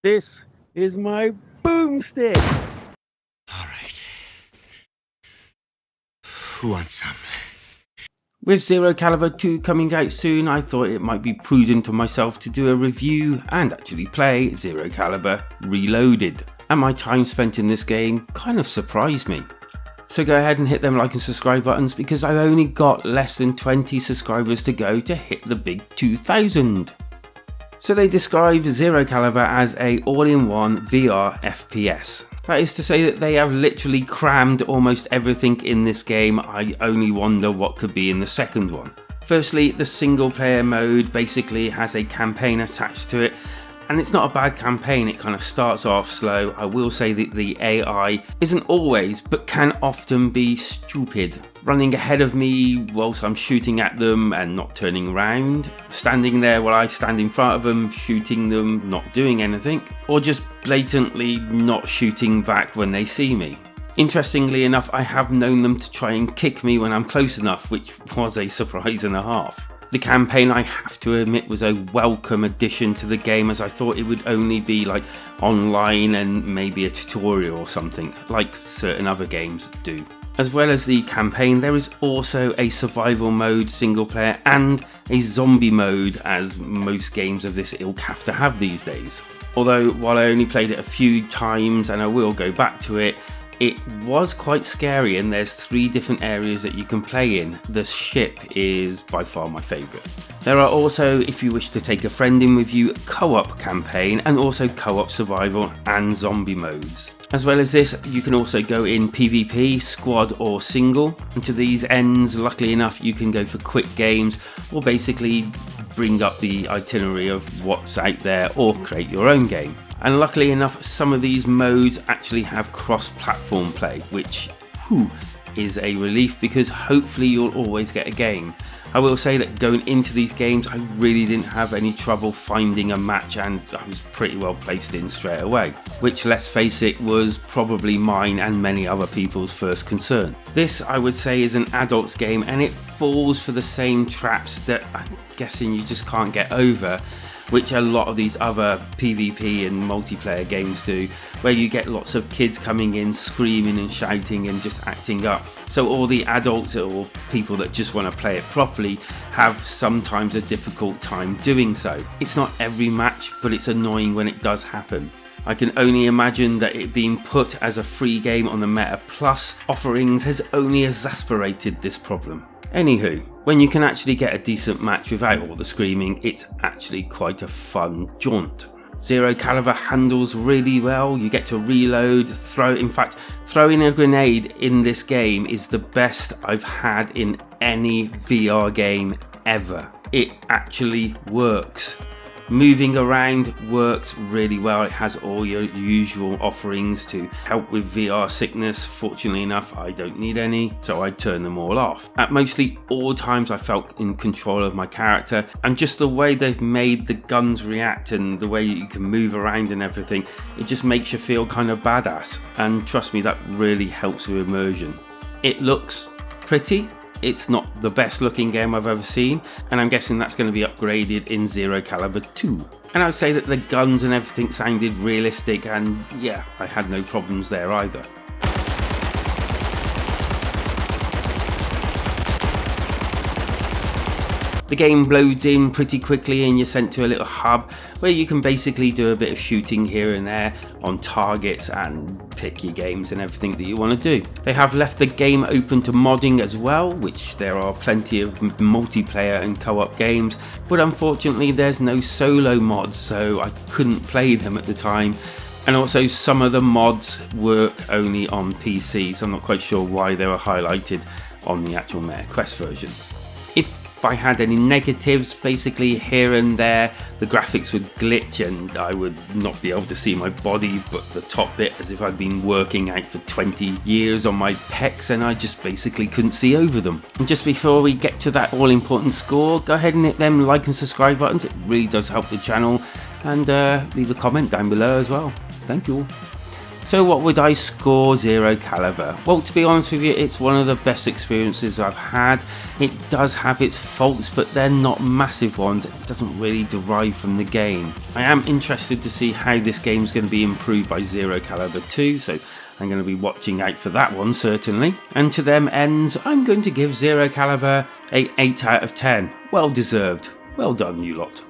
This is my boomstick. All right. Who wants some? With Zero Caliber 2 coming out soon, I thought it might be prudent of myself to do a review and actually play Zero Caliber Reloaded. And my time spent in this game kind of surprised me. So go ahead and hit them like and subscribe buttons because I've only got less than 20 subscribers to go to hit the big 2,000. So they describe Zero Caliber as a all-in-one VR FPS. That is to say that they have literally crammed almost everything in this game. I only wonder what could be in the second one. Firstly, the single player mode basically has a campaign attached to it, and it's not a bad campaign. It kind of starts off slow. I will say that the AI isn't always, but can often be stupid. Running ahead of me whilst I'm shooting at them and not turning around. Standing there while I stand in front of them, shooting them, not doing anything. Or just blatantly not shooting back when they see me. Interestingly enough, I have known them to try and kick me when I'm close enough, which was a surprise and a half. The campaign, I have to admit, was a welcome addition to the game, as I thought it would only be like online and maybe a tutorial or something, like certain other games do. As well as the campaign, there is also a survival mode single player and a zombie mode, as most games of this ilk have to have these days. Although while I only played it a few times and I will go back to it, it was quite scary, and there's 3 different areas that you can play in. The ship is by far my favourite. There are also, if you wish to take a friend in with you, co-op campaign and also co-op survival and zombie modes. As well as this, you can also go in PvP, squad or single, and to these ends, luckily enough, you can go for quick games or basically bring up the itinerary of what's out there or create your own game. And luckily enough, some of these modes actually have cross-platform play, which is a relief because hopefully you'll always get a game. I will say that going into these games, I really didn't have any trouble finding a match, and I was pretty well placed in straight away, which, let's face it, was probably mine and many other people's first concern. This, I would say, is an adult's game, and it falls for the same traps that I'm guessing you just can't get over, which a lot of these other PvP and multiplayer games do, where you get lots of kids coming in screaming and shouting and just acting up. So all the adults or people that just want to play it properly have sometimes a difficult time doing so. It's not every match, but it's annoying when it does happen. I can only imagine that it being put as a free game on the Meta Plus offerings has only exasperated this problem. Anywho, when you can actually get a decent match without all the screaming, it's actually quite a fun jaunt. Zero Caliber handles really well. You get to reload, throwing a grenade in this game is the best I've had in any VR game ever. It actually works. Moving around works really well. It has all your usual offerings to help with VR sickness. Fortunately enough, I don't need any, so I turn them all off. At mostly all times I felt in control of my character, and just the way they've made the guns react and the way you can move around and everything, it just makes you feel kind of badass. And trust me, that really helps with immersion. It looks pretty. It's not the best looking game I've ever seen, and I'm guessing that's going to be upgraded in Zero Caliber 2. And I would say that the guns and everything sounded realistic, and yeah, I had no problems there either. The game loads in pretty quickly and you're sent to a little hub where you can basically do a bit of shooting here and there on targets and pick your games and everything that you want to do. They have left the game open to modding as well, which there are plenty of multiplayer and co-op games, but unfortunately there's no solo mods, so I couldn't play them at the time. And also some of the mods work only on PC, so I'm not quite sure why they were highlighted on the actual Meta Quest version. If I had any negatives, basically here and there the graphics would glitch and I would not be able to see my body but the top bit, as if I'd been working out for 20 years on my pecs and I just basically couldn't see over them. And just before we get to that all important score, go ahead and hit them like and subscribe buttons. It really does help the channel, and leave a comment down below as well. Thank you all. So what would I score Zero Caliber? Well, to be honest with you, it's one of the best experiences I've had. It does have its faults, but they're not massive ones. It doesn't really derive from the game. I am interested to see how this game is going to be improved by Zero Caliber 2, so I'm going to be watching out for that one certainly. And to them ends, I'm going to give Zero Caliber a 8 out of 10. Well deserved. Well done, you lot.